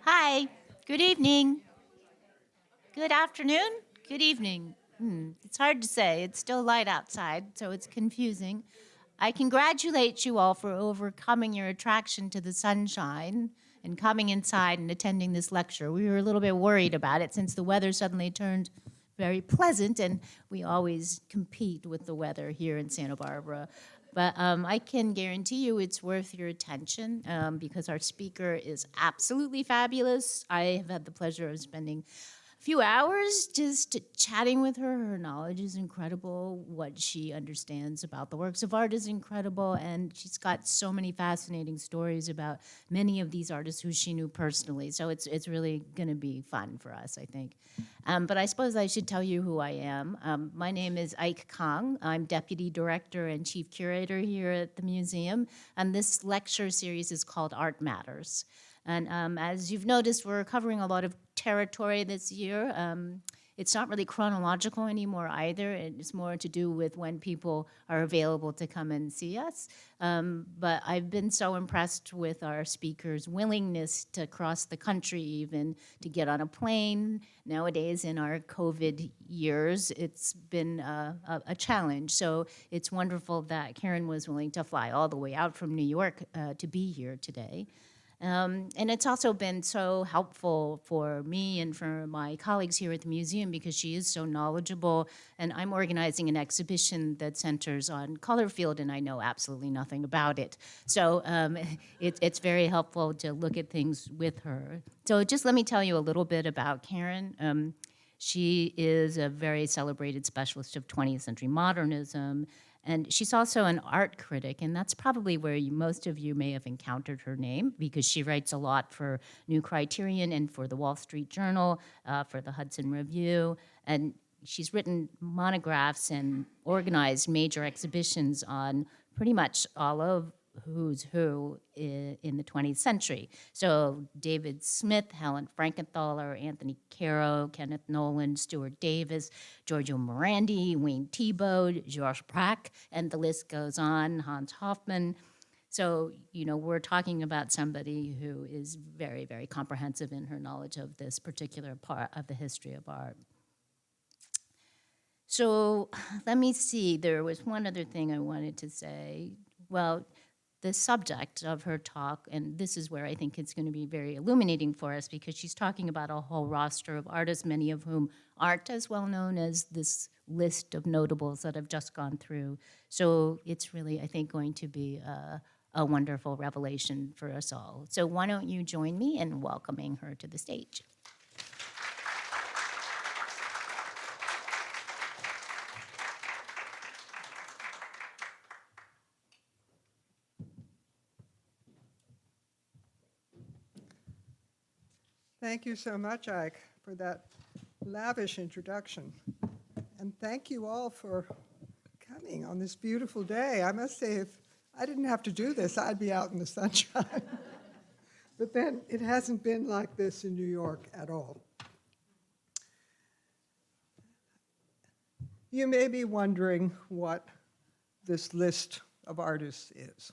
Hi, good evening, good afternoon, good evening. It's hard to say. It's still light outside, so it's confusing. I congratulate you all for overcoming your attraction to the sunshine and coming inside and attending this lecture. We were a little bit worried about it since the weather suddenly turned very pleasant, and we always compete with the weather here in Santa Barbara. But I can guarantee you it's worth your attention because our speaker is absolutely fabulous. I have had the pleasure of spending few hours just chatting with her. Her knowledge is incredible. What she understands about the works of art is incredible. And she's got so many fascinating stories about many of these artists who she knew personally. So it's really going to be fun for us, I think. But I suppose I should tell you who I am. My name is Ike Kong. I'm Deputy Director and Chief Curator here at the museum. And this lecture series is called Art Matters. And as you've noticed, we're covering a lot of territory this year. It's not really chronological anymore either. It's more to do with when people are available to come and see us. But I've been so impressed with our speakers' willingness to cross the country even, to get on a plane. Nowadays, in our COVID years, it's been a challenge. So it's wonderful that Karen was willing to fly all the way out from New York to be here today. And it's also been so helpful for me and for my colleagues here at the museum because she is so knowledgeable, and I'm organizing an exhibition that centers on color field, and I know absolutely nothing about it. So it's very helpful to look at things with her. So just let me tell you a little bit about Karen. She is a very celebrated specialist of 20th century modernism, and she's also an art critic, and that's probably where most of you may have encountered her name because she writes a lot for New Criterion and for the Wall Street Journal, for the Hudson Review, and she's written monographs and organized major exhibitions on pretty much all of who's who in the 20th century. So David Smith, Helen Frankenthaler, Anthony Caro, Kenneth Nolan, Stuart Davis, Giorgio Morandi, Wayne Thiebaud, Georges Braque, and the list goes on, Hans Hofmann. So, we're talking about somebody who is very, very comprehensive in her knowledge of this particular part of the history of art. So let me see, there was one other thing I wanted to say. Well, the subject of her talk, and this is where I think it's going to be very illuminating for us because she's talking about a whole roster of artists, many of whom aren't as well known as this list of notables that I've just gone through. So it's really, I think, going to be a wonderful revelation for us all. So why don't you join me in welcoming her to the stage? Thank you so much, Ike, for that lavish introduction. And thank you all for coming on this beautiful day. I must say, if I didn't have to do this, I'd be out in the sunshine. But then it hasn't been like this in New York at all. You may be wondering what this list of artists is.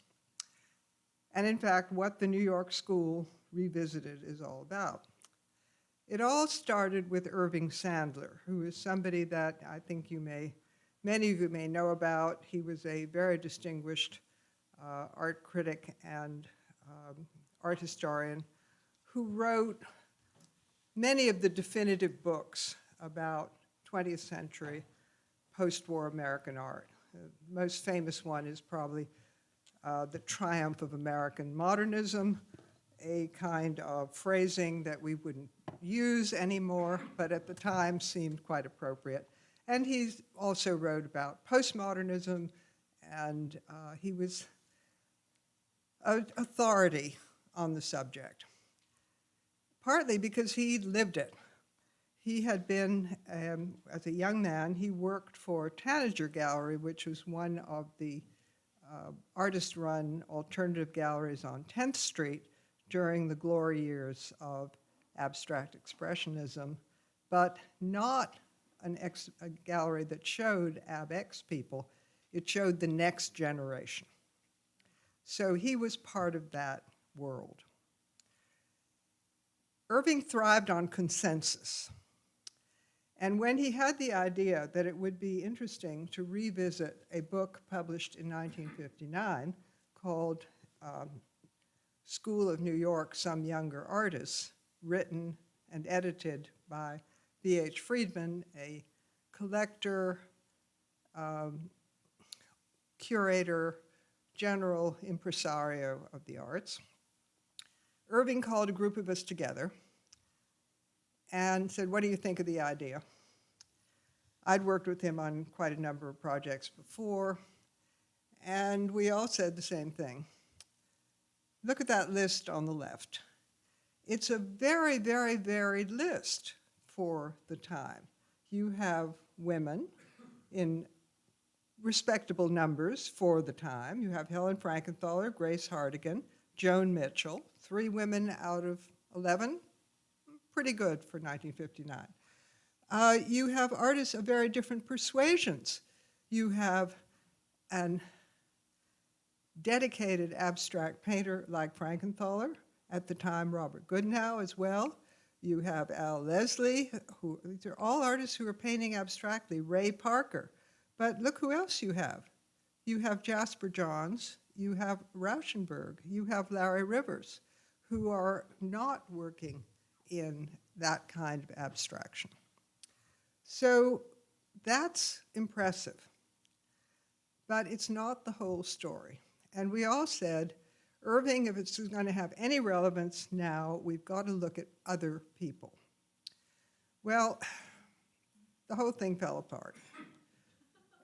And in fact, what the New York School Revisited is all about. It all started with Irving Sandler, who is somebody that I think many of you may know about. He was a very distinguished art critic and art historian who wrote many of the definitive books about 20th century post-war American art. The most famous one is probably The Triumph of American Modernism, a kind of phrasing that we wouldn't use anymore, but at the time seemed quite appropriate. And he also wrote about postmodernism, and he was an authority on the subject, partly because he lived it. He had been, as a young man, he worked for Tanager Gallery, which was one of the artist-run alternative galleries on 10th Street during the glory years of abstract expressionism, but not a gallery that showed ab-ex people. It showed the next generation. So he was part of that world. Irving thrived on consensus. And when he had the idea that it would be interesting to revisit a book published in 1959 called School of New York, Some Younger Artists, written and edited by B.H. Friedman, a collector, curator, general impresario of the arts, Irving called a group of us together and said, "What do you think of the idea?" I'd worked with him on quite a number of projects before, and we all said the same thing. Look at that list on the left. It's a very, very varied list for the time. You have women in respectable numbers for the time. You have Helen Frankenthaler, Grace Hartigan, Joan Mitchell, 3 women out of 11, pretty good for 1959. You have artists of very different persuasions. You have an dedicated abstract painter like Frankenthaler, at the time Robert Goodnough as well. You have Al Leslie, these are all artists who are painting abstractly, Ray Parker. But look who else you have. You have Jasper Johns, you have Rauschenberg, you have Larry Rivers, who are not working in that kind of abstraction. So that's impressive, but it's not the whole story. And we all said, Irving, if it's going to have any relevance now, we've got to look at other people. Well, the whole thing fell apart.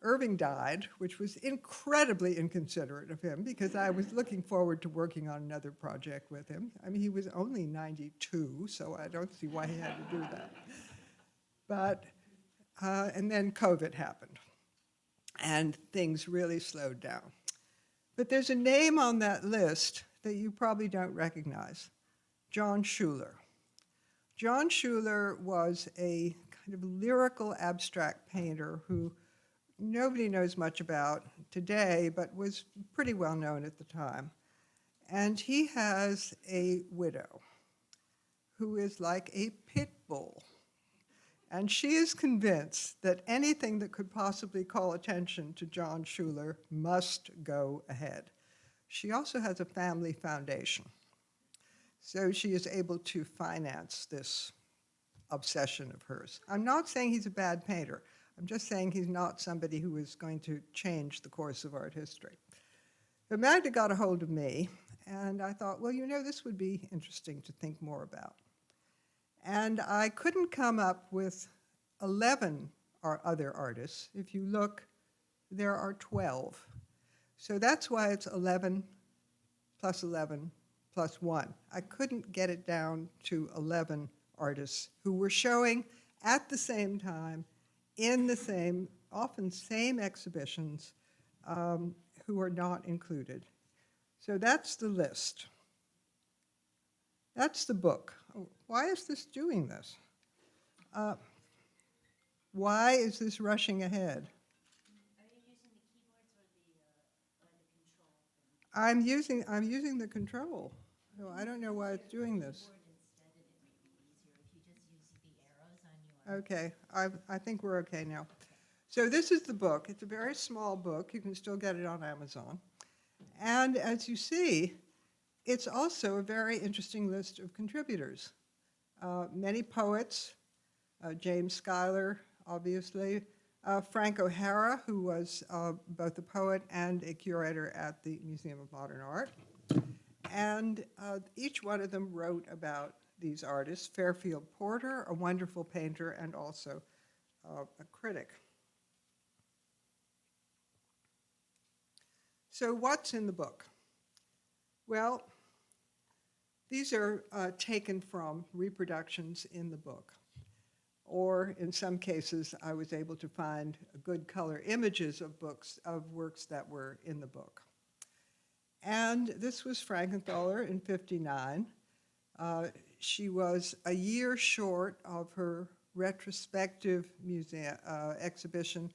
Irving died, which was incredibly inconsiderate of him because I was looking forward to working on another project with him. I mean, he was only 92, so I don't see why he had to do that. But, and then COVID happened, and things really slowed down. But there's a name on that list that you probably don't recognize, Jon Schueler. Jon Schueler was a kind of lyrical abstract painter who nobody knows much about today, but was pretty well known at the time. And he has a widow who is like a pit bull. And she is convinced that anything that could possibly call attention to Jon Schueler must go ahead. She also has a family foundation. So she is able to finance this obsession of hers. I'm not saying he's a bad painter. I'm just saying he's not somebody who is going to change the course of art history. But Magda got a hold of me, and I thought, well, you know, this would be interesting to think more about. And I couldn't come up with 11 other artists. If you look, there are 12. So that's why it's 11 plus 11 plus 1. I couldn't get it down to 11 artists who were showing at the same time in the same, often same exhibitions, who are not included. So that's the list. That's the book. Why is this doing this? Why is this rushing ahead? Are you using the keyboards or the control? I'm using the control. So I don't know why it's doing this. Okay, I think we're okay now. So this is the book. It's a very small book. You can still get it on Amazon. And as you see, it's also a very interesting list of contributors. Many poets, James Schuyler, obviously, Frank O'Hara, who was both a poet and a curator at the Museum of Modern Art. And each one of them wrote about these artists. Fairfield Porter, a wonderful painter and also a critic. So what's in the book? Well, these are taken from reproductions in the book. Or in some cases, I was able to find good color images of works that were in the book. And this was Frankenthaler in '59. She was a year short of her retrospective museum exhibition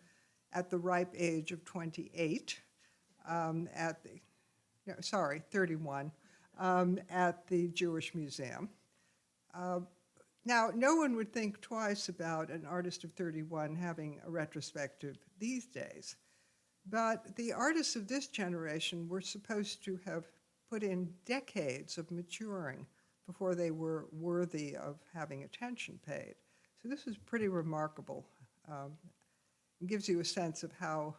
at the ripe age of 28, 31, at the Jewish Museum. Now, no one would think twice about an artist of 31 having a retrospective these days, but the artists of this generation were supposed to have put in decades of maturing before they were worthy of having attention paid. So this is pretty remarkable. It gives you a sense of how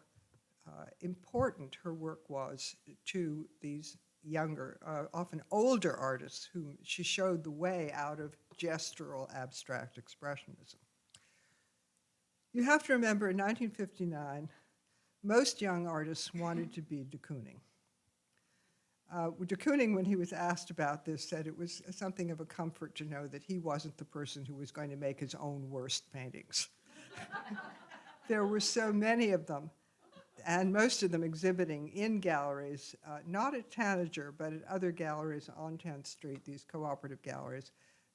important her work was to these younger, often older artists whom she showed the way out of gestural abstract expressionism. You have to remember in 1959, most young artists wanted to be de Kooning. De Kooning, when he was asked about this, said it was something of a comfort to know that he wasn't the person who was going to make his own worst paintings. There were so many of them, and most of them exhibiting in galleries, not at Tanager, but at other galleries on 10th Street, these cooperative galleries,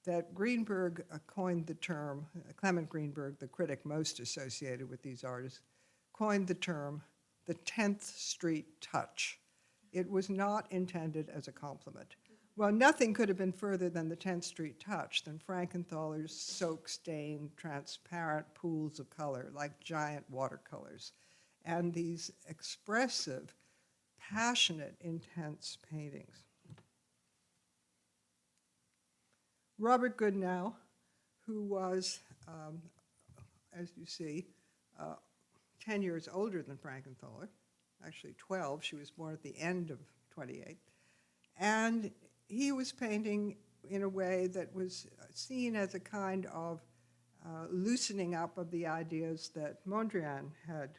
that Greenberg coined the term, Clement Greenberg, the critic most associated with these artists, coined the term the 10th Street touch. It was not intended as a compliment. Well, nothing could have been further than the 10th Street touch than Frankenthaler's soak-stained, transparent pools of color, like giant watercolors, and these expressive, passionate, intense paintings. Robert Goodnough, who was, as you see, 10 years older than Frankenthaler, actually 12, she was born at the end of 28, and he was painting in a way that was seen as a kind of loosening up of the ideas that Mondrian had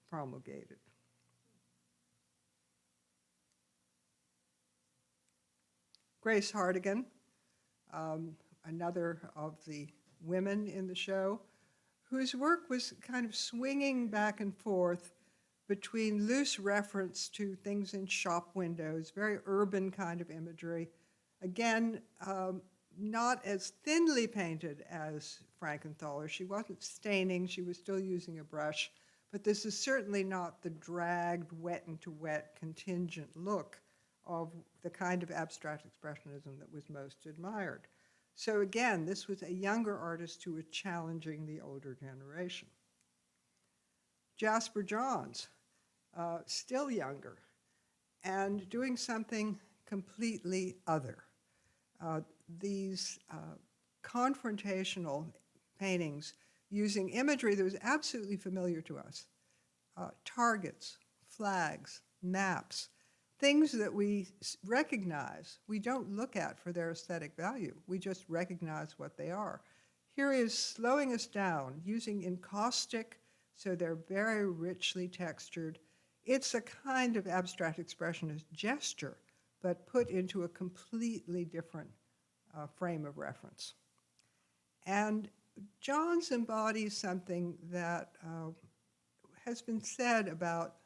promulgated. Grace Hartigan, another of the women in the show, whose work was kind of swinging back and forth between loose reference to things in shop windows, very urban kind of imagery, again, not as thinly painted as Frankenthaler. She wasn't staining, she was still using a brush, but this is certainly not the dragged, wet into wet, contingent look of the kind of abstract expressionism that was most admired. So again, this was a younger artist who was challenging the older generation. Jasper Johns, still younger, and doing something completely other. These confrontational paintings using imagery that was absolutely familiar to us. Targets, flags, maps, things that we recognize. We don't look at for their aesthetic value. We just recognize what they are. Here is slowing us down, using encaustic, so they're very richly textured. It's a kind of abstract expressionist gesture, but put into a completely different frame of reference. And Johns embodies something that has been said about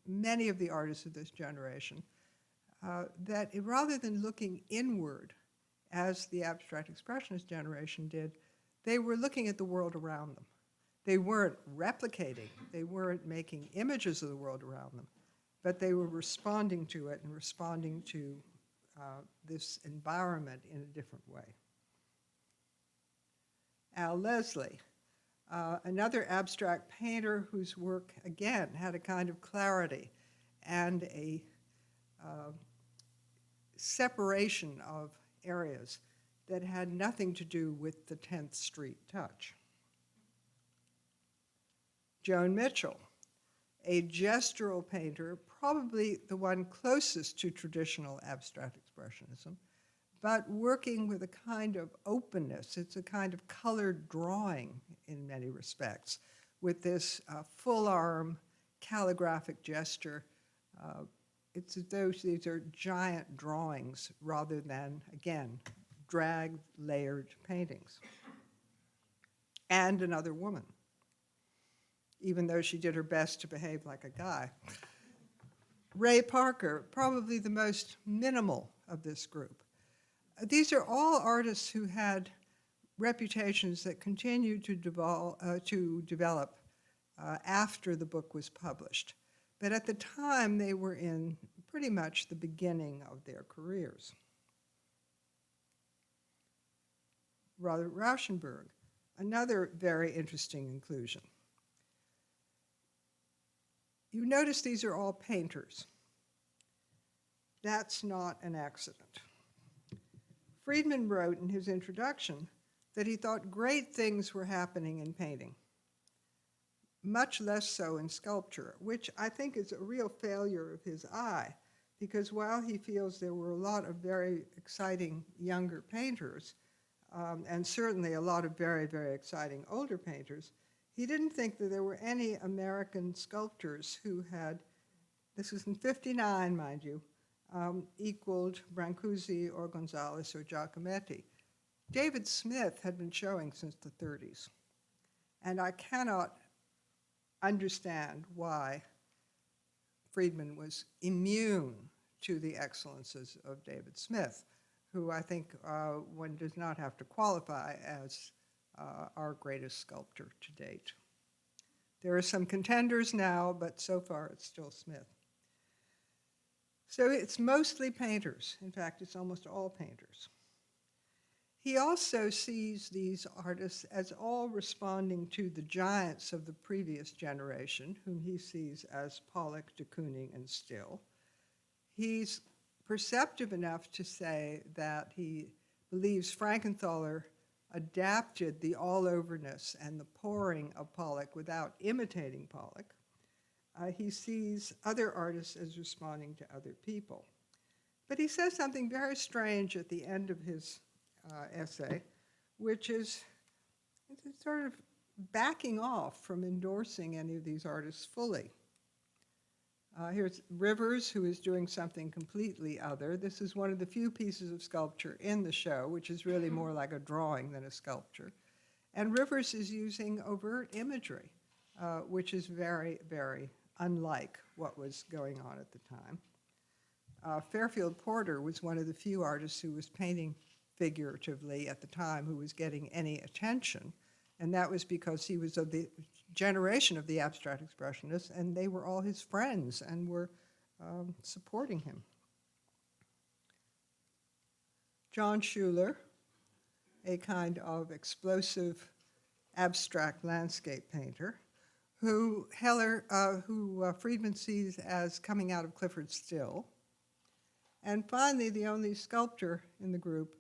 many of the artists of this generation, that rather than looking inward, as the abstract expressionist generation did, they were looking at the world around them. They weren't replicating, they weren't making images of the world around them, but they were responding to it and responding to this environment in a different way. Al Leslie, another abstract painter whose work, again, had a kind of clarity and a separation of areas that had nothing to do with the 10th Street touch. Joan Mitchell, a gestural painter, probably the one closest to traditional abstract expressionism, but working with a kind of openness. It's a kind of colored drawing in many respects, with this full-arm calligraphic gesture. It's as though these are giant drawings rather than, again, dragged, layered paintings. And another woman, even though she did her best to behave like a guy. Ray Parker, probably the most minimal of this group. These are all artists who had reputations that continued to develop after the book was published. But at the time, they were in pretty much the beginning of their careers. Rauschenberg, another very interesting inclusion. You notice these are all painters. That's not an accident. Friedman wrote in his introduction that he thought great things were happening in painting, much less so in sculpture, which I think is a real failure of his eye, because while he feels there were a lot of very exciting younger painters, and certainly a lot of very, very exciting older painters, he didn't think that there were any American sculptors who had, this was in '59, mind you, equaled Brancusi or Gonzalez or Giacometti. David Smith had been showing since the 30s, and I cannot understand why Friedman was immune to the excellences of David Smith, who I think one does not have to qualify as our greatest sculptor to date. There are some contenders now, but so far it's still Smith. So it's mostly painters. In fact, it's almost all painters. He also sees these artists as all responding to the giants of the previous generation, whom he sees as Pollock, de Kooning, and Still. He's perceptive enough to say that he believes Frankenthaler adapted the all-overness and the pouring of Pollock without imitating Pollock. He sees other artists as responding to other people. But he says something very strange at the end of his essay, which is sort of backing off from endorsing any of these artists fully. Here's Rivers, who is doing something completely other. This is one of the few pieces of sculpture in the show, which is really more like a drawing than a sculpture. And Rivers is using overt imagery, which is very, very unlike what was going on at the time. Fairfield Porter was one of the few artists who was painting figuratively at the time who was getting any attention, and that was because he was of the generation of the abstract expressionists, and they were all his friends and were supporting him. Jon Schueler, a kind of explosive abstract landscape painter, who Friedman sees as coming out of Clifford Still. And finally, the only sculptor in the group,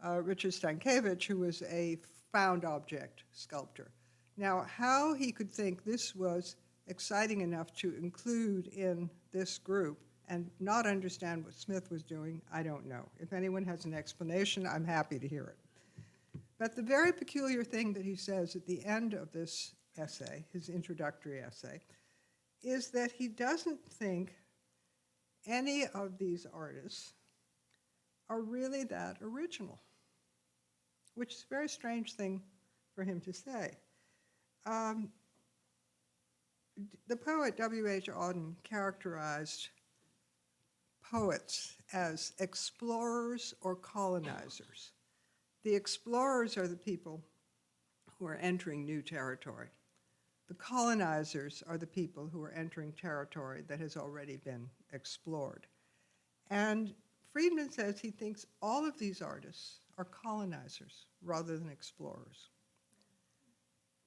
Richard Stankiewicz, who was a found object sculptor. Now, how he could think this was exciting enough to include in this group and not understand what Smith was doing, I don't know. If anyone has an explanation, I'm happy to hear it. But the very peculiar thing that he says at the end of this essay, his introductory essay, is that he doesn't think any of these artists are really that original, which is a very strange thing for him to say. The poet W.H. Auden characterized poets as explorers or colonizers. The explorers are the people who are entering new territory. The colonizers are the people who are entering territory that has already been explored. And Friedman says he thinks all of these artists are colonizers rather than explorers.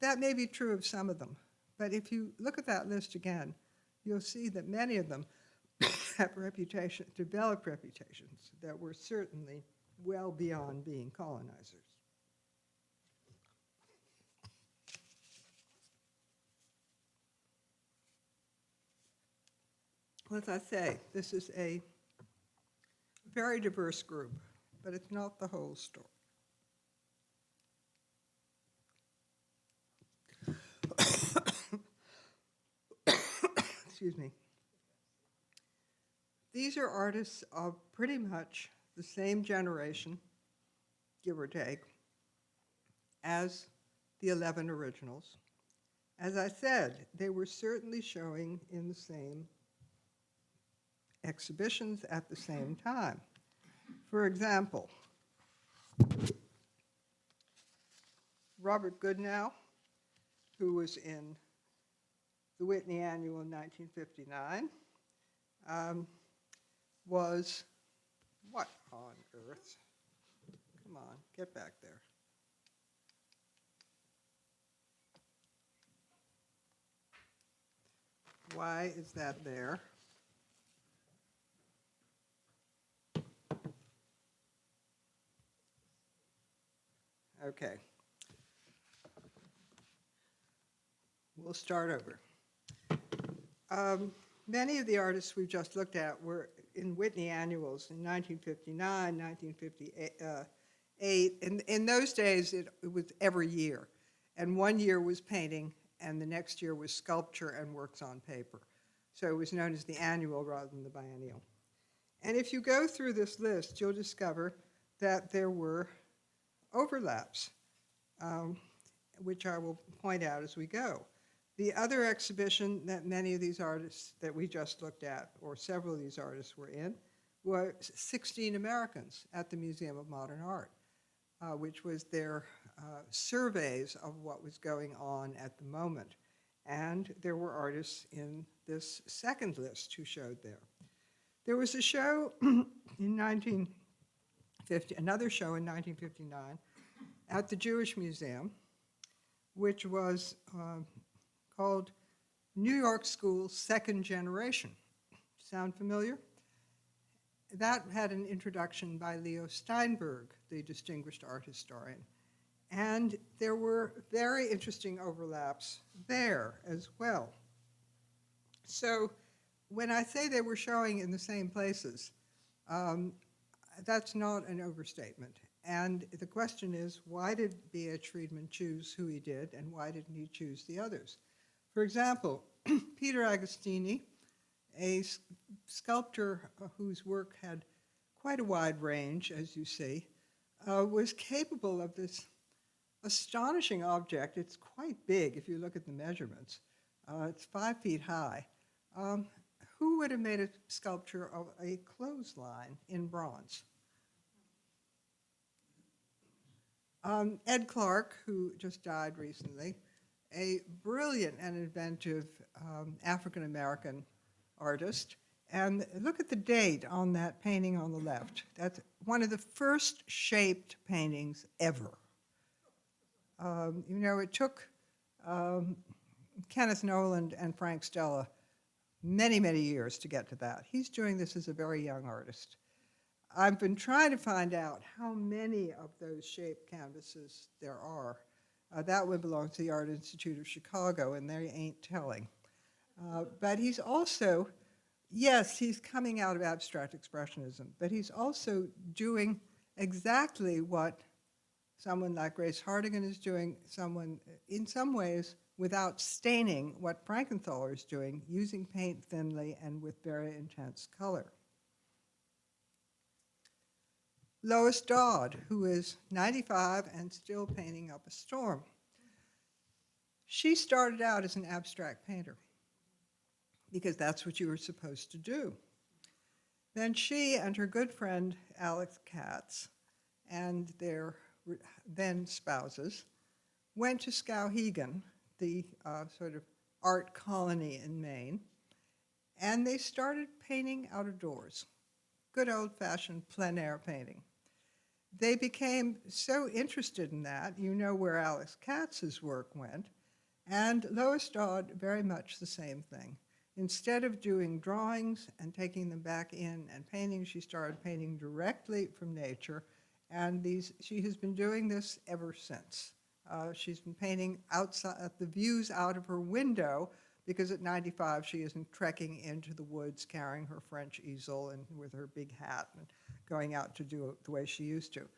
That may be true of some of them, but if you look at that list again, you'll see that many of them have developed reputations that were certainly well beyond being colonizers. As I say, this is a very diverse group, but it's not the whole story. Excuse me. These are artists of pretty much the same generation, give or take, as the 11 originals. As I said, they were certainly showing in the same exhibitions at the same time. For example, Robert Goodnough, who was in the Whitney Annual in 1959, was, what on earth? Come on, get back there. Why is that there? Okay. We'll start over. Many of the artists we just looked at were in Whitney annuals in 1959, 1958. In those days, it was every year. And one year was painting, and the next year was sculpture and works on paper. So it was known as the annual rather than the biennial. And if you go through this list, you'll discover that there were overlaps, which I will point out as we go. The other exhibition that many of these artists that we just looked at, or several of these artists were in, were 16 Americans at the Museum of Modern Art, which was their surveys of what was going on at the moment. And there were artists in this second list who showed there. There was a show in 1950, another show in 1959 at the Jewish Museum, which was called New York School Second Generation. Sound familiar? That had an introduction by Leo Steinberg, the distinguished art historian. And there were very interesting overlaps there as well. So when I say they were showing in the same places, that's not an overstatement. And the question is, why did B.H. Friedman choose who he did, and why didn't he choose the others? For example, Peter Agostini, a sculptor whose work had quite a wide range, as you see, was capable of this astonishing object. It's quite big if you look at the measurements. It's 5 feet high. Who would have made a sculpture of a clothesline in bronze? Ed Clark, who just died recently, a brilliant and inventive African-American artist. And look at the date on that painting on the left. That's one of the first shaped paintings ever. You know, it took Kenneth Noland and Frank Stella many, many years to get to that. He's doing this as a very young artist. I've been trying to find out how many of those shaped canvases there are. That would belong to the Art Institute of Chicago, and they ain't telling. But he's also, yes, he's coming out of abstract expressionism, but he's also doing exactly what someone like Grace Hartigan is doing, someone, in some ways, without staining what Frankenthaler is doing, using paint thinly and with very intense color. Lois Dodd, who is 95 and still painting up a storm. She started out as an abstract painter because that's what you were supposed to do. Then she and her good friend Alex Katz and their then spouses went to Skowhegan, the sort of art colony in Maine, and they started painting out of doors, good old-fashioned plein air painting. They became so interested in that, you know where Alex Katz's work went, and Lois Dodd, very much the same thing. Instead of doing drawings and taking them back in and painting, she started painting directly from nature, and she has been doing this ever since. She's been painting outside the views out of her window, because at 95 she isn't trekking into the woods carrying her French easel and with her big hat and going out to do it the way she used to.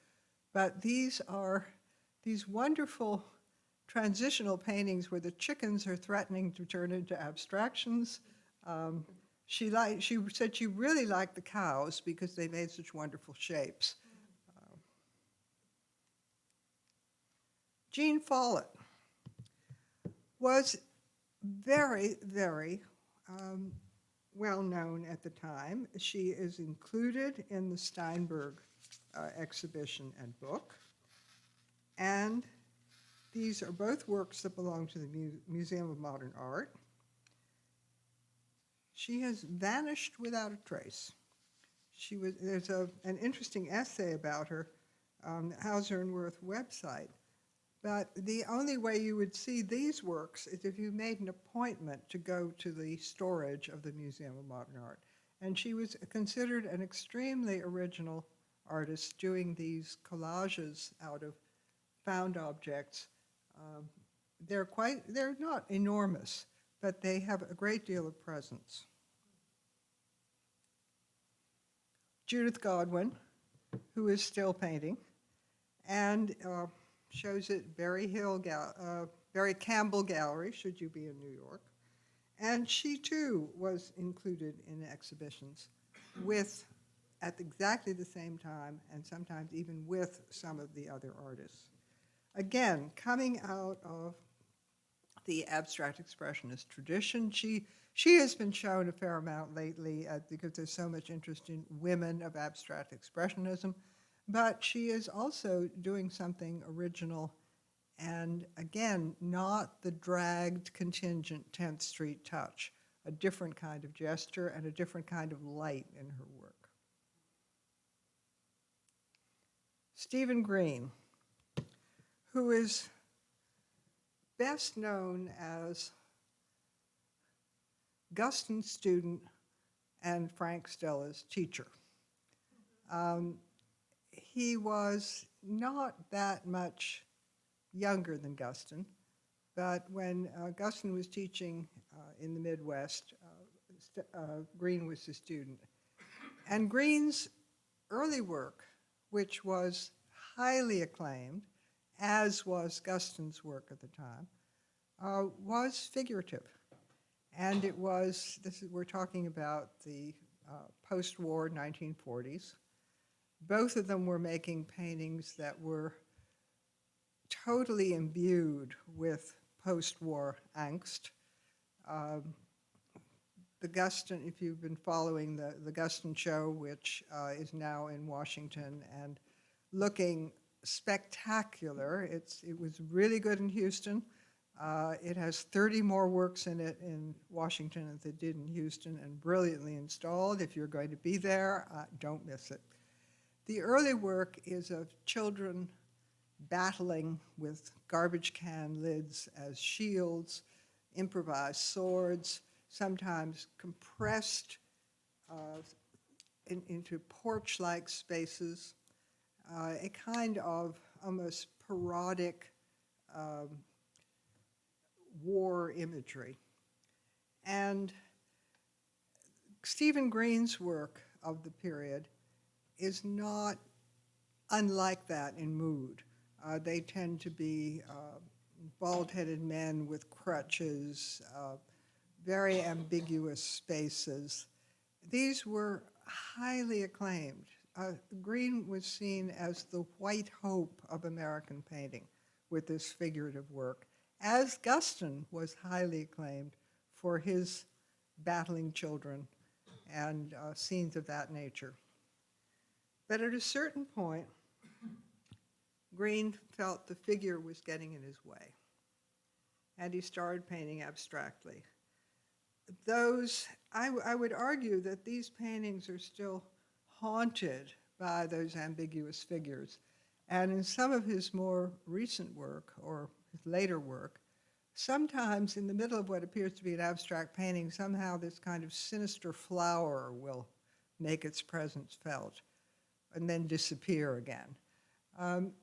But these are these wonderful transitional paintings where the chickens are threatening to turn into abstractions. She said she really liked the cows because they made such wonderful shapes. Jean Follett was very, very well known at the time. She is included in the Steinberg exhibition and book. And these are both works that belong to the Museum of Modern Art. She has vanished without a trace. There's an interesting essay about her on the Hauser and Wirth website. But the only way you would see these works is if you made an appointment to go to the storage of the Museum of Modern Art. And she was considered an extremely original artist, doing these collages out of found objects. They're not enormous, but they have a great deal of presence. Judith Godwin, who is still painting, and shows at Berry Campbell Gallery, should you be in New York. And she too was included in exhibitions at exactly the same time, and sometimes even with some of the other artists. Again, coming out of the abstract expressionist tradition, she has been shown a fair amount lately because there's so much interest in women of abstract expressionism, but she is also doing something original and, again, not the dragged contingent 10th Street touch, a different kind of gesture and a different kind of light in her work. Stephen Greene, who is best known as Guston's student and Frank Stella's teacher. He was not that much younger than Guston, but when Guston was teaching in the Midwest, Greene was his student. And Greene's early work, which was highly acclaimed, as was Guston's work at the time, was figurative. And it was, we're talking about the post-war 1940s. Both of them were making paintings that were totally imbued with post-war angst. The Guston, if you've been following the Guston show, which is now in Washington and looking spectacular. It was really good in Houston. It has 30 more works in it in Washington than it did in Houston, and brilliantly installed. If you're going to be there, don't miss it. The early work is of children battling with garbage can lids as shields, improvised swords, sometimes compressed into porch-like spaces, a kind of almost parodic war imagery. And Stephen Greene's work of the period is not unlike that in mood. They tend to be bald-headed men with crutches, very ambiguous spaces. These were highly acclaimed. Greene was seen as the white hope of American painting with this figurative work, as Guston was highly acclaimed for his battling children and scenes of that nature. But at a certain point, Greene felt the figure was getting in his way, and he started painting abstractly. I would argue that these paintings are still haunted by those ambiguous figures, and in some of his more recent work, or his later work, sometimes in the middle of what appears to be an abstract painting, somehow this kind of sinister flower will make its presence felt and then disappear again.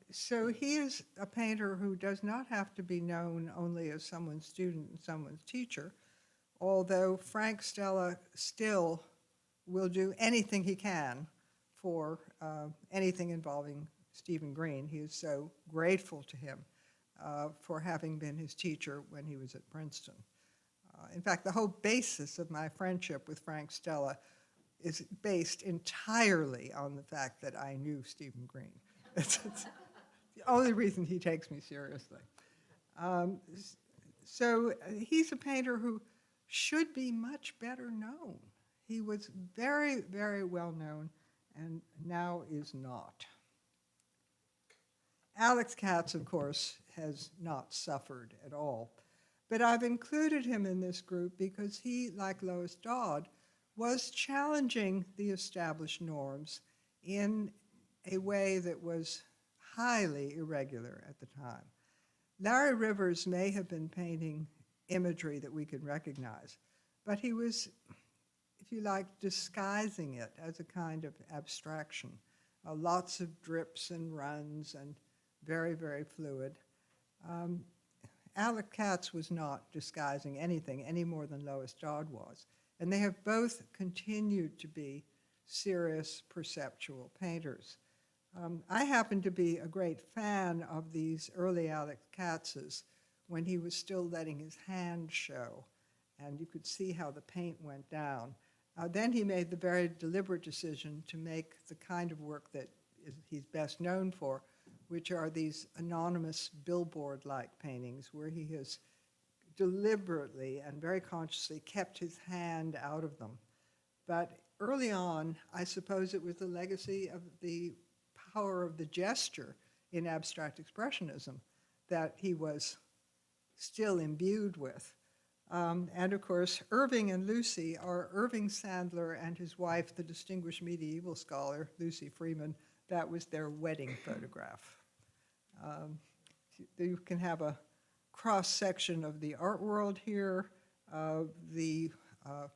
So he is a painter who does not have to be known only as someone's student and someone's teacher, although Frank Stella still will do anything he can for anything involving Stephen Greene. He is so grateful to him for having been his teacher when he was at Princeton. In fact, the whole basis of my friendship with Frank Stella is based entirely on the fact that I knew Stephen Greene. It's the only reason he takes me seriously. So he's a painter who should be much better known. He was very, very well known and now is not. Alex Katz, of course, has not suffered at all. But I've included him in this group because he, like Lois Dodd, was challenging the established norms in a way that was highly irregular at the time. Larry Rivers may have been painting imagery that we can recognize, but he was, if you like, disguising it as a kind of abstraction. Lots of drips and runs and very, very fluid. Katz was not disguising anything any more than Lois Dodd was. And they have both continued to be serious perceptual painters. I happen to be a great fan of these early Katz's when he was still letting his hand show, and you could see how the paint went down. Then he made the very deliberate decision to make the kind of work that he's best known for, which are these anonymous billboard-like paintings where he has deliberately and very consciously kept his hand out of them. But early on, I suppose it was the legacy of the power of the gesture in abstract expressionism that he was still imbued with. And of course, Irving and Lucy are Irving Sandler and his wife, the distinguished medieval scholar, Lucy Friedman. That was their wedding photograph. You can have a cross-section of the art world here. The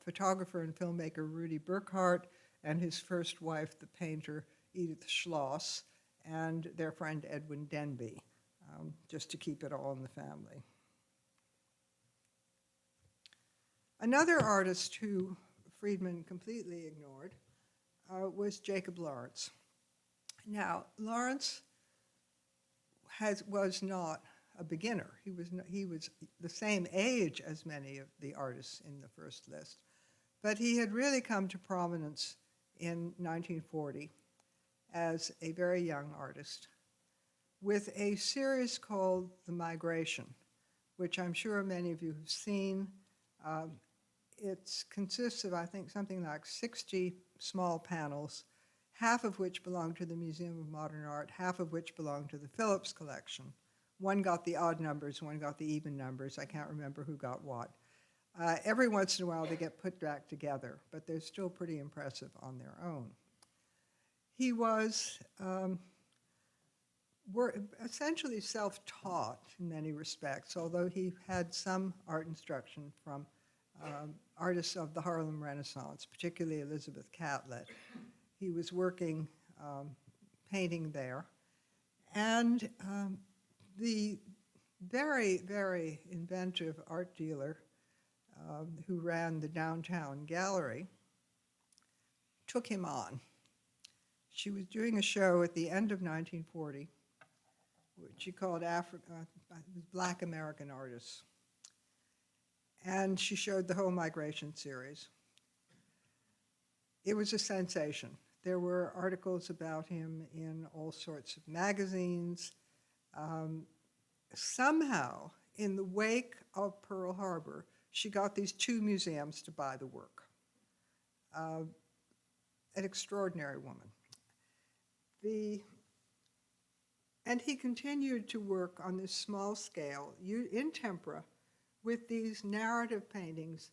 photographer and filmmaker Rudy Burkhardt and his first wife, the painter Edith Schloss, and their friend Edwin Denby, just to keep it all in the family. Another artist who Friedman completely ignored was Jacob Lawrence. Now, Lawrence was not a beginner. He was the same age as many of the artists in the first list, but he had really come to prominence in 1940 as a very young artist with a series called The Migration, which I'm sure many of you have seen. It consists of, I think, something like 60 small panels, half of which belong to the Museum of Modern Art, half of which belong to the Phillips collection. One got the odd numbers, one got the even numbers. I can't remember who got what. Every once in a while they get put back together, but they're still pretty impressive on their own. He was essentially self-taught in many respects, although he had some art instruction from artists of the Harlem Renaissance, particularly Elizabeth Catlett. He was working painting there. And the very, very inventive art dealer who ran the downtown gallery took him on. She was doing a show at the end of 1940, which she called Black American Artists. And she showed the whole migration series. It was a sensation. There were articles about him in all sorts of magazines. Somehow, in the wake of Pearl Harbor, she got these two museums to buy the work. An extraordinary woman. And he continued to work on this small scale, in tempera, with these narrative paintings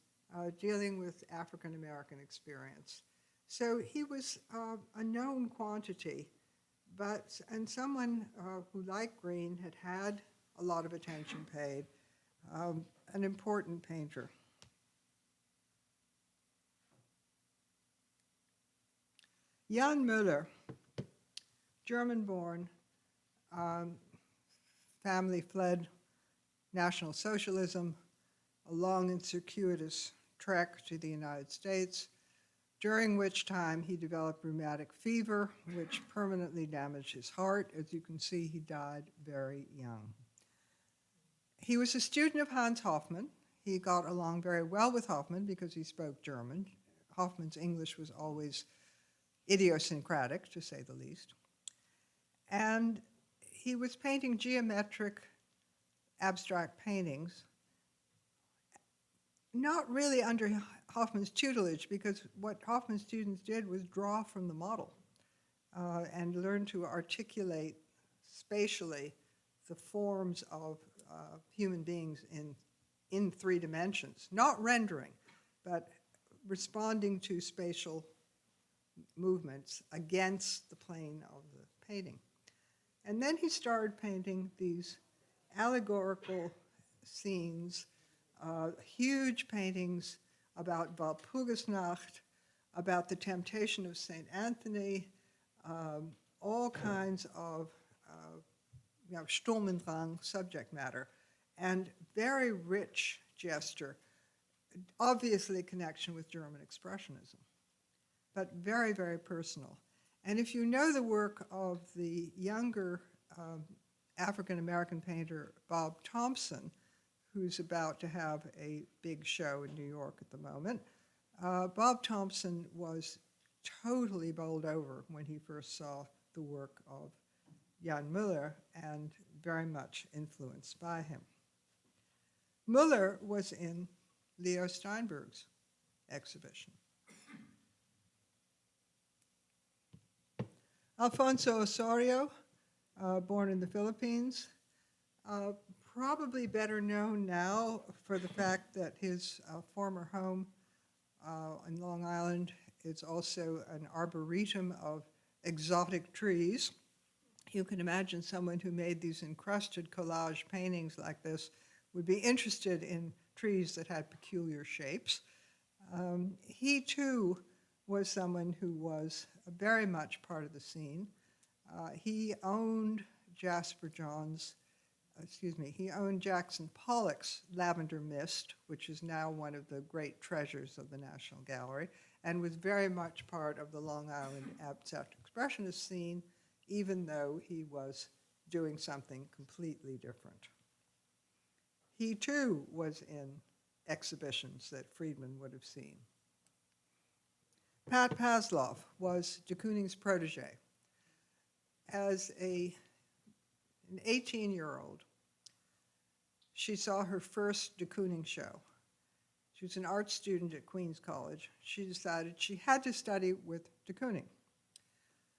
dealing with African American experience. So he was a known quantity, and someone who, like Greene, had a lot of attention paid, an important painter. Jan Müller, German-born, family fled National Socialism, a long and circuitous trek to the United States, during which time he developed rheumatic fever, which permanently damaged his heart. As you can see, he died very young. He was a student of Hans Hofmann. He got along very well with Hofmann because he spoke German. Hofmann's English was always idiosyncratic, to say the least. And he was painting geometric abstract paintings, not really under Hofmann's tutelage, because what Hofmann's students did was draw from the model and learn to articulate spatially the forms of human beings in 3 dimensions, not rendering, but responding to spatial movements against the plane of the painting. And then he started painting these allegorical scenes, huge paintings about Walpurgisnacht, about the temptation of St. Anthony, all kinds of Sturm und Drang subject matter, and very rich gesture, obviously a connection with German Expressionism, but very, very personal. And if you know the work of the younger African-American painter Bob Thompson, who's about to have a big show in New York at the moment, Bob Thompson was totally bowled over when he first saw the work of Jan Müller and very much influenced by him. Müller was in Leo Steinberg's exhibition. Alfonso Ossorio, born in the Philippines, probably better known now for the fact that his former home in Long Island is also an arboretum of exotic trees. You can imagine someone who made these encrusted collage paintings like this would be interested in trees that had peculiar shapes. He too was someone who was very much part of the scene. He owned Jasper Johns, he owned Jackson Pollock's Lavender Mist, which is now one of the great treasures of the National Gallery, and was very much part of the Long Island abstract expressionist scene, even though he was doing something completely different. He too was in exhibitions that Friedman would have seen. Pat Passlof was de Kooning's protege. As an 18-year-old, she saw her first de Kooning show. She was an art student at Queens College. She decided she had to study with de Kooning.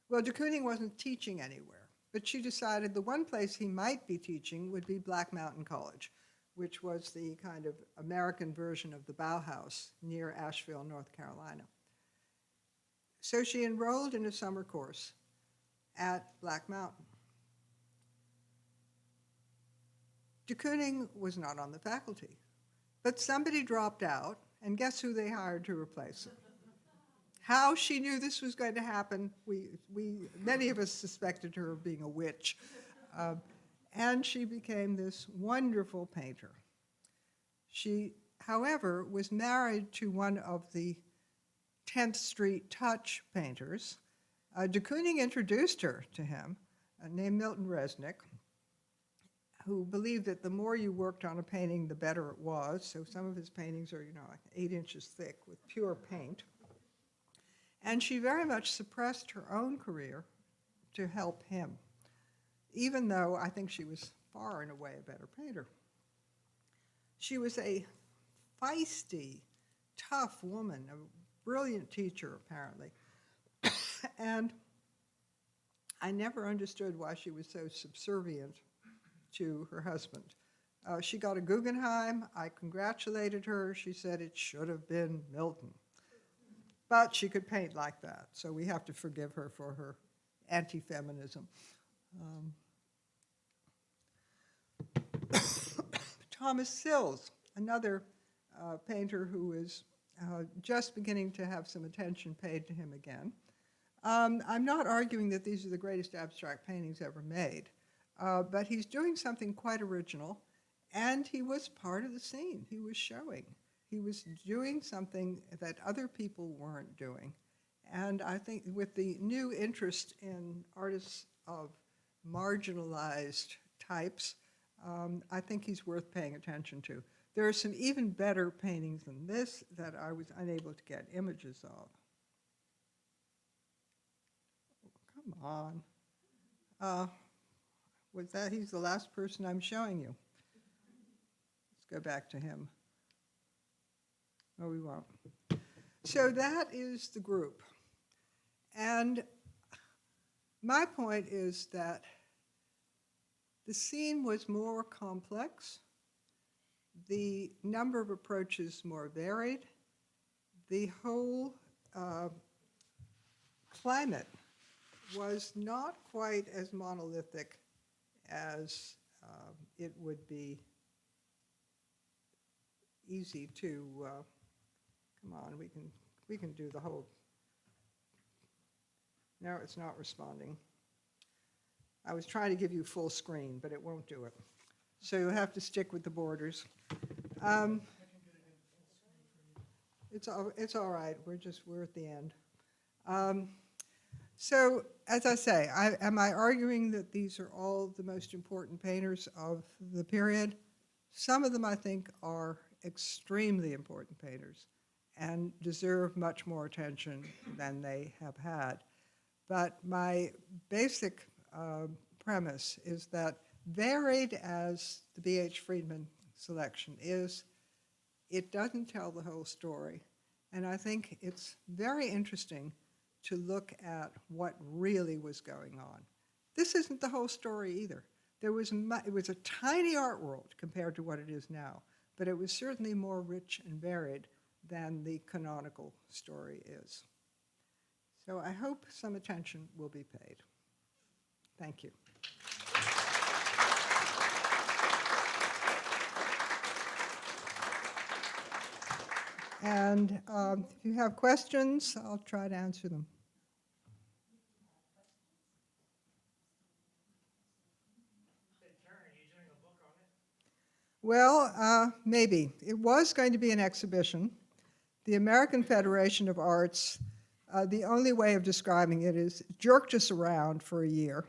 Well, de Kooning wasn't teaching anywhere, but she decided the one place he might be teaching would be Black Mountain College, which was the kind of American version of the Bauhaus near Asheville, North Carolina. So she enrolled in a summer course at Black Mountain. De Kooning was not on the faculty, but somebody dropped out, and guess who they hired to replace him? How she knew this was going to happen, many of us suspected her of being a witch. And she became this wonderful painter. She, however, was married to one of the 10th Street Touch painters. De Kooning introduced her to him, named Milton Resnick, who believed that the more you worked on a painting, the better it was. So some of his paintings are, like 8 inches thick with pure paint. And she very much suppressed her own career to help him, even though I think she was far and away a better painter. She was a feisty, tough woman, a brilliant teacher, apparently. And I never understood why she was so subservient to her husband. She got a Guggenheim. I congratulated her. She said it should have been Milton. But she could paint like that, so we have to forgive her for her anti-feminism. Thomas Sills, another painter who is just beginning to have some attention paid to him again. I'm not arguing that these are the greatest abstract paintings ever made, but he's doing something quite original, and he was part of the scene. He was showing. He was doing something that other people weren't doing. And I think with the new interest in artists of marginalized types, I think he's worth paying attention to. There are some even better paintings than this that I was unable to get images of. Come on. Was that, he's the last person I'm showing you. Let's go back to him. No, we won't. So that is the group. And my point is that the scene was more complex, the number of approaches more varied, the whole climate was not quite as monolithic as it would be easy to, come on, we can do the whole, no, it's not responding. I was trying to give you full screen, but it won't do it. So you'll have to stick with the borders. It's all right, we're at the end. So, as I say, am I arguing that these are all the most important painters of the period? Some of them, I think, are extremely important painters and deserve much more attention than they have had. But my basic premise is that varied as the B.H. Friedman selection is, it doesn't tell the whole story. And I think it's very interesting to look at what really was going on. This isn't the whole story either. It was a tiny art world compared to what it is now, but it was certainly more rich and varied than the canonical story is. So I hope some attention will be paid. Thank you. And if you have questions, I'll try to answer them. Well, maybe. It was going to be an exhibition. The American Federation of Arts, the only way of describing it is jerked us around for a year.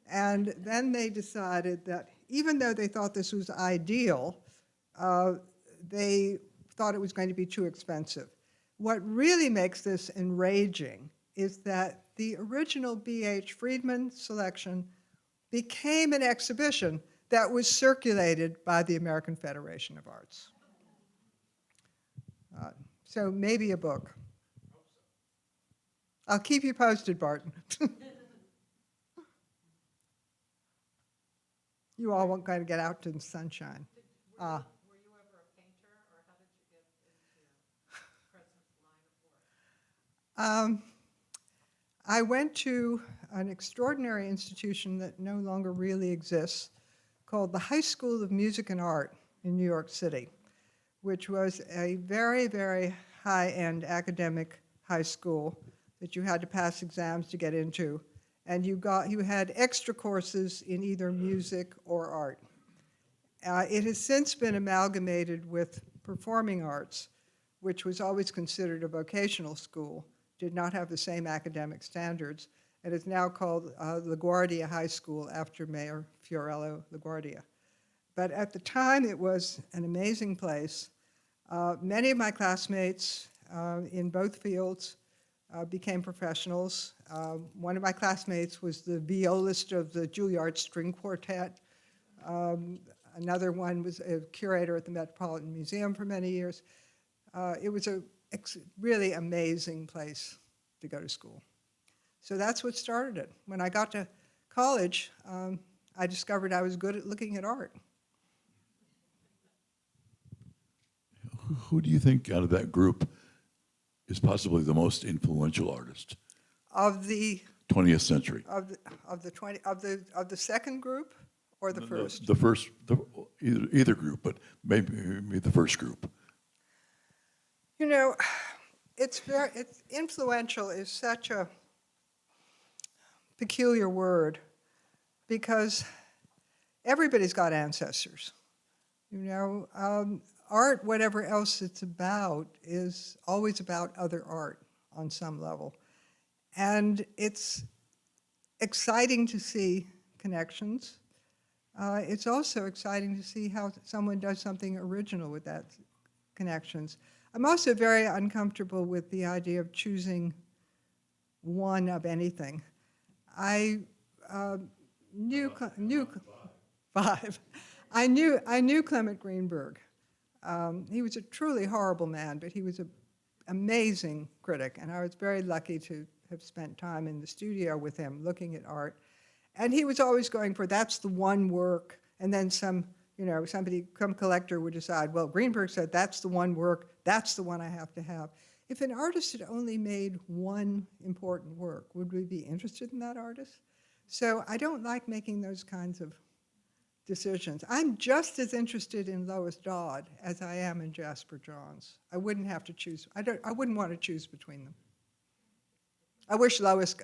And then they decided that even though they thought this was ideal, they thought it was going to be too expensive. What really makes this enraging is that the original B.H. Friedman selection became an exhibition that was circulated by the American Federation of Arts. So maybe a book. I'll keep you posted, Barton. You all won't kind of get out to the sunshine. Were you ever a painter, or how did you get into present line of work? I went to an extraordinary institution that no longer really exists, called the High School of Music and Art in New York City, which was a very, very high-end academic high school that you had to pass exams to get into, and you had extra courses in either music or art. It has since been amalgamated with performing arts, which was always considered a vocational school, did not have the same academic standards, and is now called LaGuardia High School after Mayor Fiorello LaGuardia. But at the time, it was an amazing place. Many of my classmates in both fields became professionals. One of my classmates was the violist of the Juilliard String Quartet. Another one was a curator at the Metropolitan Museum for many years. It was a really amazing place to go to school. So that's what started it. When I got to college, I discovered I was good at looking at art. Who do you think out of that group is possibly the most influential artist Of the 20th century? of the second group or the first? The first, either group, but maybe the first group. You know, it's influential is such a peculiar word because everybody's got ancestors. You know, art, whatever else it's about, is always about other art on some level. And it's exciting to see connections. It's also exciting to see how someone does something original with that connections. I'm also very uncomfortable with the idea of choosing one of anything. I knew five. I knew Clement Greenberg. He was a truly horrible man, but he was an amazing critic, and I was very lucky to have spent time in the studio with him looking at art. And he was always going for, that's the one work, and then some collector would decide, well, Greenberg said that's the one work, that's the one I have to have. If an artist had only made one important work, would we be interested in that artist? So I don't like making those kinds of decisions. I'm just as interested in Lois Dodd as I am in Jasper Johns. I wouldn't have to choose. I wouldn't want to choose between them. I wish Lois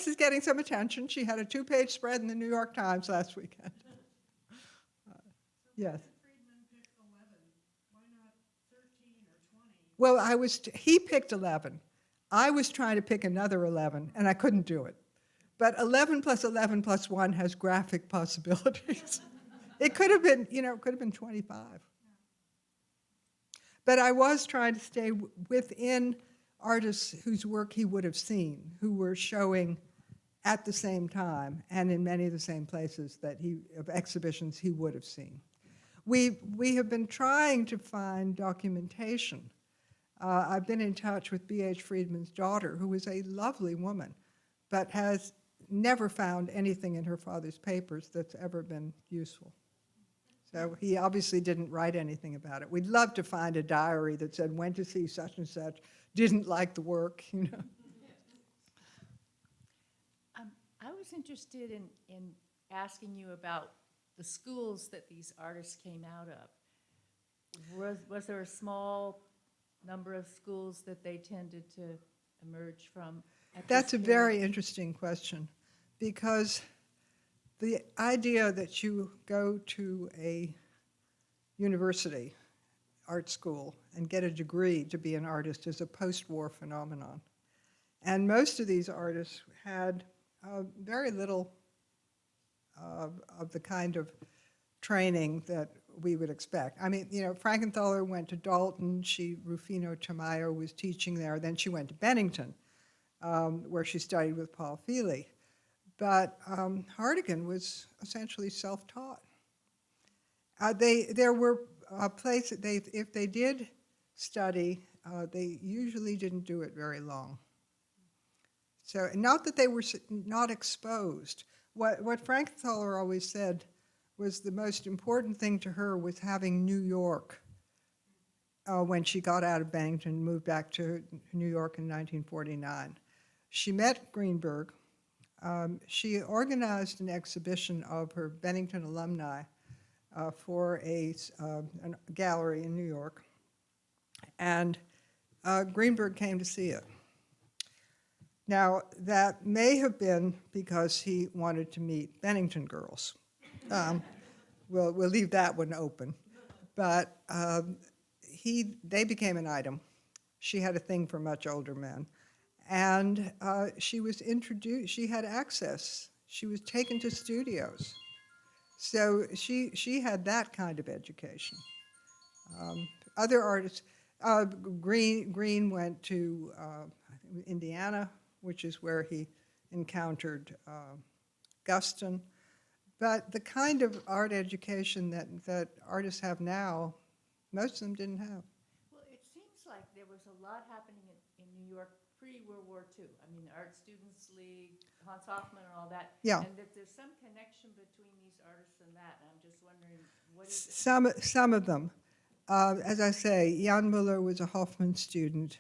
is getting some attention. She had a 2-page spread in the New York Times last weekend. Yes. Friedman picked 11. Why not 13 or 20? Well, he picked 11. I was trying to pick another 11, and I couldn't do it. But 11 plus 11 plus 1 has graphic possibilities. It could have been, it could have been 25. But I was trying to stay within artists whose work he would have seen, who were showing at the same time and in many of the same places of exhibitions he would have seen. We have been trying to find documentation. I've been in touch with B.H. Friedman's daughter, who is a lovely woman, but has never found anything in her father's papers that's ever been useful. So he obviously didn't write anything about it. We'd love to find a diary that said, went to see such and such, didn't like the work, I was interested in asking you about the schools that these artists came out of. Was there a small number of schools that they tended to emerge from? That's a very interesting question, because the idea that you go to a university, art school, and get a degree to be an artist is a post-war phenomenon. And most of these artists had very little of the kind of training that we would expect. I mean, Frankenthaler went to Dalton, Rufino Tamayo was teaching there, then she went to Bennington, where she studied with Paul Feely. But Hartigan was essentially self-taught. There were places, if they did study, they usually didn't do it very long. So, not that they were not exposed. What Frankenthaler always said was the most important thing to her was having New York when she got out of Bennington and moved back to New York in 1949. She met Greenberg. She organized an exhibition of her Bennington alumni for a gallery in New York, and Greenberg came to see it. Now, that may have been because he wanted to meet Bennington girls. We'll leave that one open. But they became an item. She had a thing for much older men. And she was introduced, she had access. She was taken to studios. So she had that kind of education. Other artists, Greene went to Indiana, which is where he encountered Guston. But the kind of art education that artists have now, most of them didn't have. Well, it seems like there was a lot happening in New York pre-World War II. I mean, the Art Students League, Hans Hofmann and all that. Yeah. And that there's some connection between these artists and that. And I'm just wondering, what is it? Some of them. As I say, Jan Müller was a Hofmann student.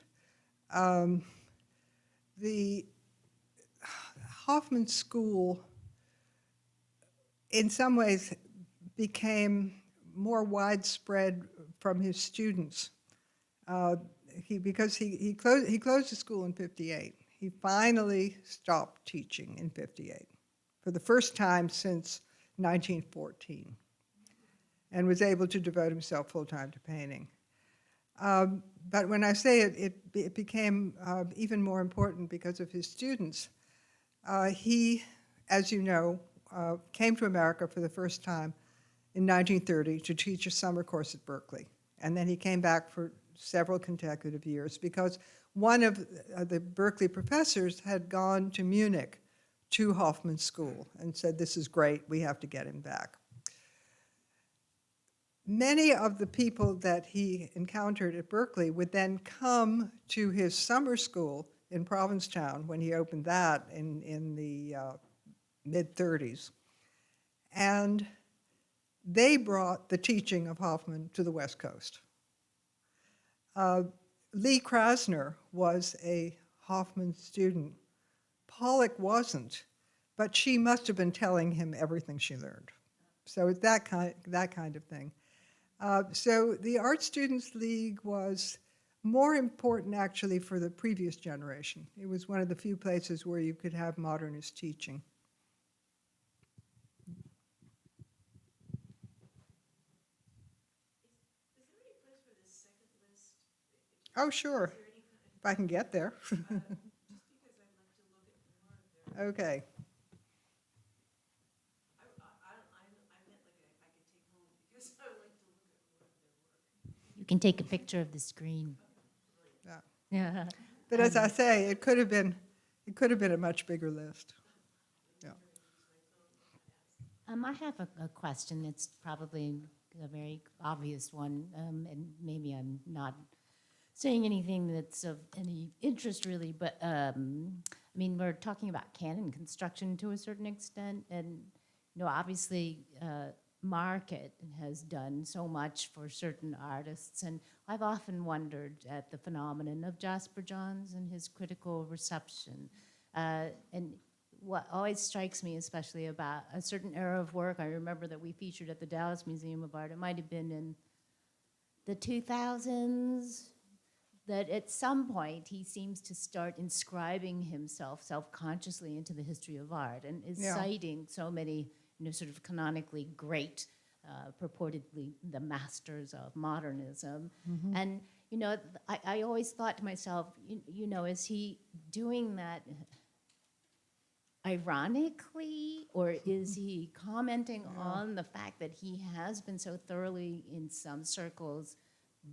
The Hofmann School, in some ways, became more widespread from his students. Because he closed the school in 58. He finally stopped teaching in 58 for the first time since 1914, and was able to devote himself full-time to painting. But when I say it became even more important because of his students. He, as you know, came to America for the first time in 1930 to teach a summer course at Berkeley. And then he came back for several consecutive years because one of the Berkeley professors had gone to Munich to Hofmann's school and said, "This is great, we have to get him back." Many of the people that he encountered at Berkeley would then come to his summer school in Provincetown when he opened that in the mid-30s. And they brought the teaching of Hofmann to the West Coast. Lee Krasner was a Hofmann student. Pollock wasn't, but she must have been telling him everything she learned. So it's that kind of thing. So the Art Students League was more important actually for the previous generation. It was one of the few places where you could have modernist teaching. Oh, sure. If I can get there. Okay. You can take a picture of the screen. Yeah. Yeah. But as I say, it could have been a much bigger list. Yeah. I have a question. It's probably a very obvious one, and maybe I'm not saying anything that's of any interest really, but I mean, we're talking about canon construction to a certain extent, and obviously, market has done so much for certain artists, and I've often wondered at the phenomenon of Jasper Johns and his critical reception, and what always strikes me, especially about a certain era of work, I remember that we featured at the Dallas Museum of Art, it might have been in the 2000s, that at some point he seems to start inscribing himself self-consciously into the history of art and is citing so many, sort of canonically great, purportedly the masters of modernism. Mm-hmm. And, I always thought to myself, is he doing that ironically, or is he commenting on the fact that he has been so thoroughly, in some circles,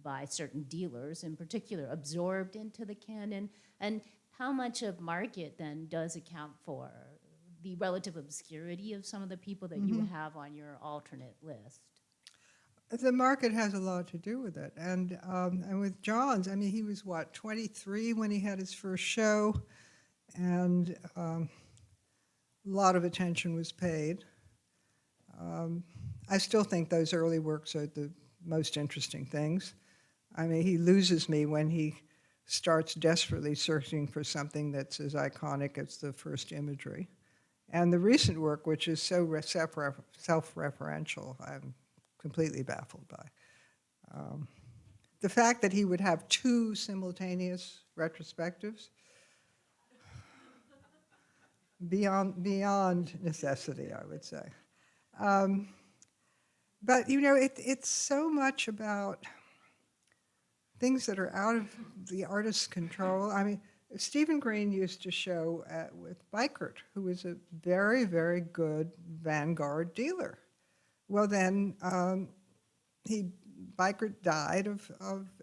by certain dealers in particular, absorbed into the canon? And how much of market then does account for the relative obscurity of some of the people that you have on your alternate list? The market has a lot to do with it. And with Johns, I mean, he was, 23 when he had his first show, and a lot of attention was paid. I still think those early works are the most interesting things. I mean, he loses me when he starts desperately searching for something that's as iconic as the first imagery. And the recent work, which is so self-referential, I'm completely baffled by. The fact that he would have two simultaneous retrospectives, beyond necessity, I would say. But, it's so much about things that are out of the artist's control. I mean, Stephen Greene used to show with Bikert, who was a very, very good vanguard dealer. Well, then Bikert died of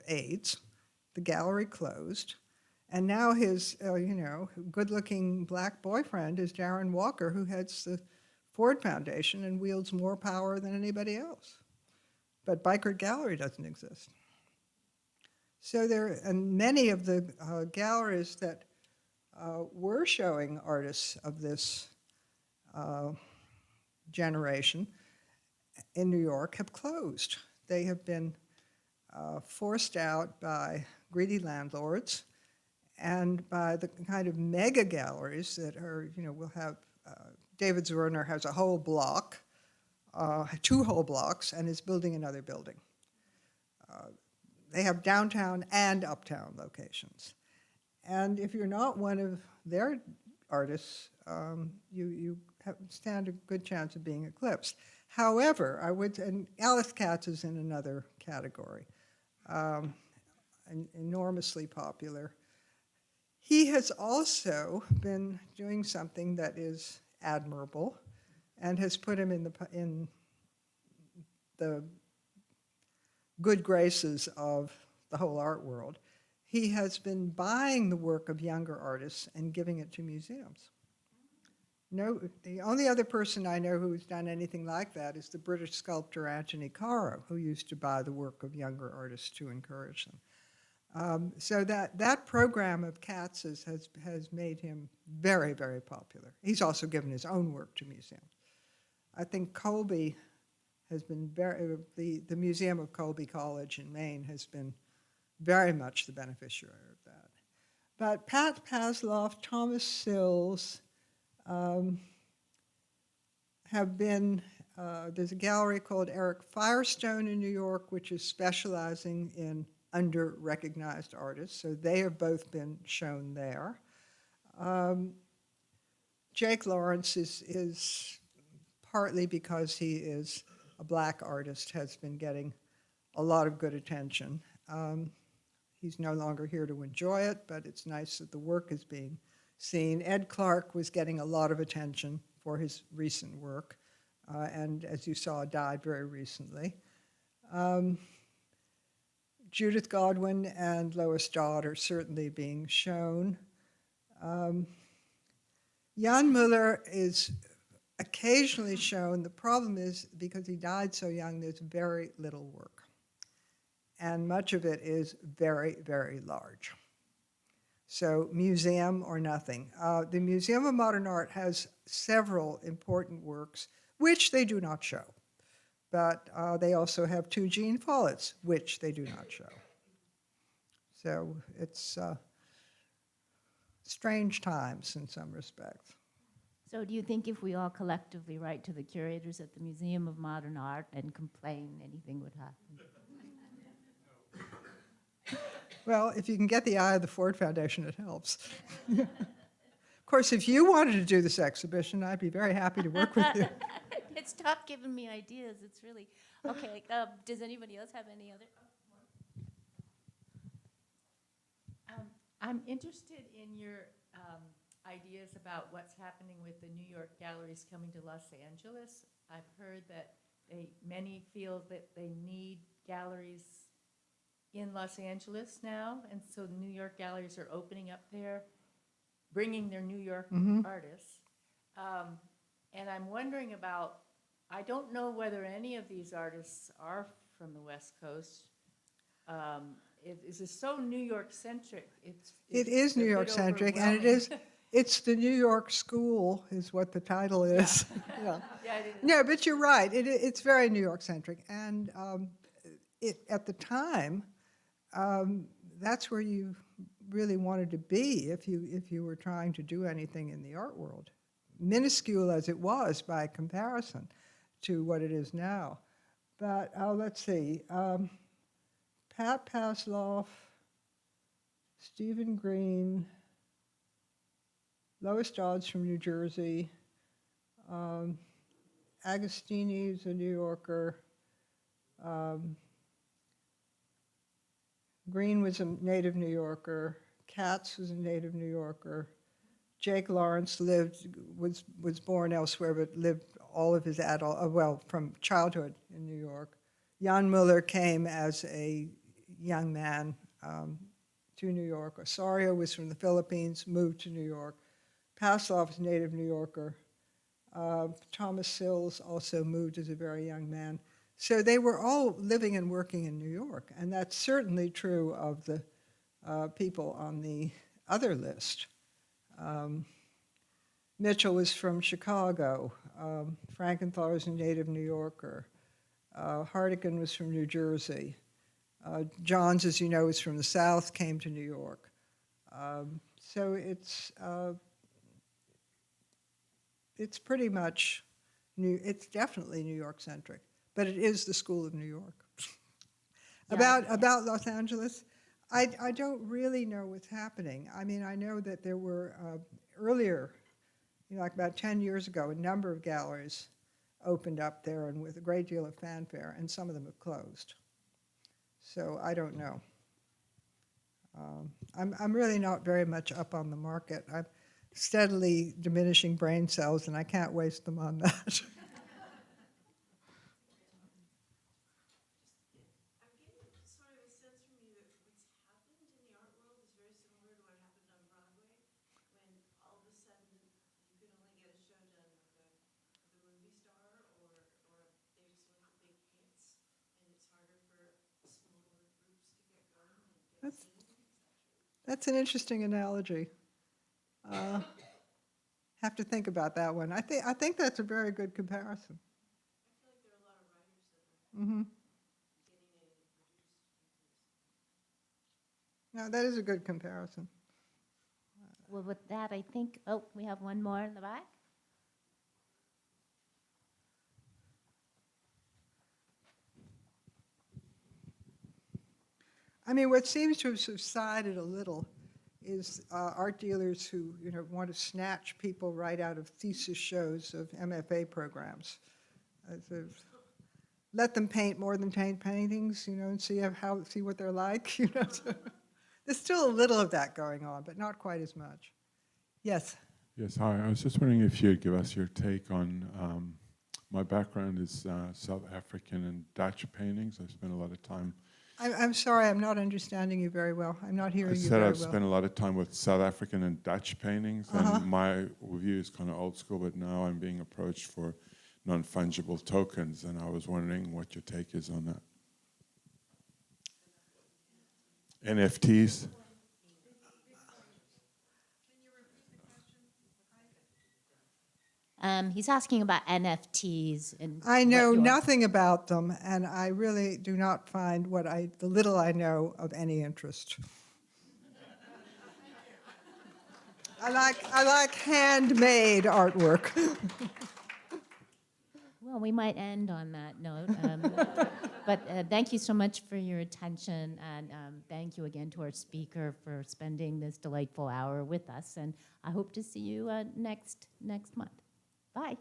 AIDS. The gallery closed. And now his, good-looking black boyfriend is Darren Walker, who heads the Ford Foundation and wields more power than anybody else. But Bikert Gallery doesn't exist. So and many of the galleries that were showing artists of this generation in New York have closed. They have been forced out by greedy landlords and by the kind of mega galleries that are, will have, David Zwirner has a whole block, 2 whole blocks, and is building another building. They have downtown and uptown locations. And if you're not one of their artists, you stand a good chance of being eclipsed. However, and Alice Katz is in another category, enormously popular. He has also been doing something that is admirable and has put him in the good graces of the whole art world. He has been buying the work of younger artists and giving it to museums. No, the only other person I know who's done anything like that is the British sculptor Anthony Caro, who used to buy the work of younger artists to encourage them. So that program of Katz's has made him very, very popular. He's also given his own work to museums. I think Colby has been the Museum of Colby College in Maine has been very much the beneficiary of that. But Pat Passlof, Thomas Sills have been There's a gallery called Eric Firestone in New York, which is specializing in under-recognized artists, so they have both been shown there. Jake Lawrence is partly because he is a black artist, has been getting a lot of good attention. He's no longer here to enjoy it, but it's nice that the work is being seen. Ed Clark was getting a lot of attention for his recent work, and as you saw, died very recently. Judith Godwin and Lois Dodd are certainly being shown. Jan Müller is occasionally shown. The problem is, because he died so young, there's very little work. And much of it is very, very large. So museum or nothing. The Museum of Modern Art has several important works, which they do not show. But they also have 2 Jean Folletts, which they do not show. So it's strange times in some respects. So do you think if we all collectively write to the curators at the Museum of Modern Art and complain, anything would happen? Well, if you can get the eye of the Ford Foundation, it helps. Of course, if you wanted to do this exhibition, I'd be very happy to work with you. Stop giving me ideas. It's really, okay, does anybody else have any other? I'm interested in your ideas about what's happening with the New York galleries coming to Los Angeles. I've heard that many feel that they need galleries in Los Angeles now, and so New York galleries are opening up there, bringing their New York artists. And I'm wondering about, I don't know whether any of these artists are from the West Coast. Is it so New York centric? It is a New bit York centric, and overwhelming. it's the New York School is what the title is. Yeah. Yeah, it is. No, but you're right. It's very New York centric, and at the time, that's where you really wanted to be if you were trying to do anything in the art world, minuscule as it was by comparison to what it is now. But let's see, Pat Passlof, Stephen Greene, Lois Dodd's from New Jersey, Agostini's a New Yorker, Greene was a native New Yorker, Katz was a native New Yorker, Jake Lawrence was born elsewhere but lived all of his from childhood in New York. Jan Müller came as a young man to New York. Ossorio was from the Philippines, moved to New York. Passlof is a native New Yorker. Thomas Sills also moved as a very young man. So they were all living and working in New York, and that's certainly true of the people on the other list. Mitchell was from Chicago. Frankenthaler was a native New Yorker. Hartigan was from New Jersey. Johns, as you know, is from the South, came to New York. So it's pretty much it's definitely New York centric, but it is the School of New York. Yeah. About Los Angeles, I don't really know what's happening. I mean, I know that there were earlier, like about 10 years ago, a number of galleries opened up there and with a great deal of fanfare, and some of them have closed. So I don't know. I'm really not very much up on the market. I'm steadily diminishing brain cells, and I can't waste them on that. I'm getting sort of a sense from you that what's happened in the art world is very similar to what happened on Broadway, when all of a sudden you could only get a show done with a movie star, or they just went for big hits, and it's harder for smaller groups to get going and get seen. Is that true? That's an interesting analogy. Have to think about that one. I think that's a very good comparison. I feel like there are a lot of writers that are Mm-hmm. getting introduced. No, that is a good comparison. Well, with that, I think, we have one more in the back. I mean, what seems to have subsided a little is art dealers who, want to snatch people right out of thesis shows of MFA programs. Sort of let them paint more than paint paintings, and see what they're like. So there's still a little of that going on, but not quite as much. Yes. Yes, hi. I was just wondering if you'd give us your take on, my background is South African and Dutch paintings. I've spent a lot of time. I'm sorry, I'm not understanding you very well. I'm not hearing I you said very I've well. spent a lot of time with South African and Dutch paintings, and my view is kind of old school, but now I'm being approached for non-fungible tokens, and I was wondering what your take is on that. NFTs? He's asking about NFTs and I what know your- nothing about them, and I really do not find the little I know of any interest. I like handmade artwork. Well, we might end on that note. But thank you so much for your attention, and thank you again to our speaker for spending this delightful hour with us. And I hope to see you next month. Bye.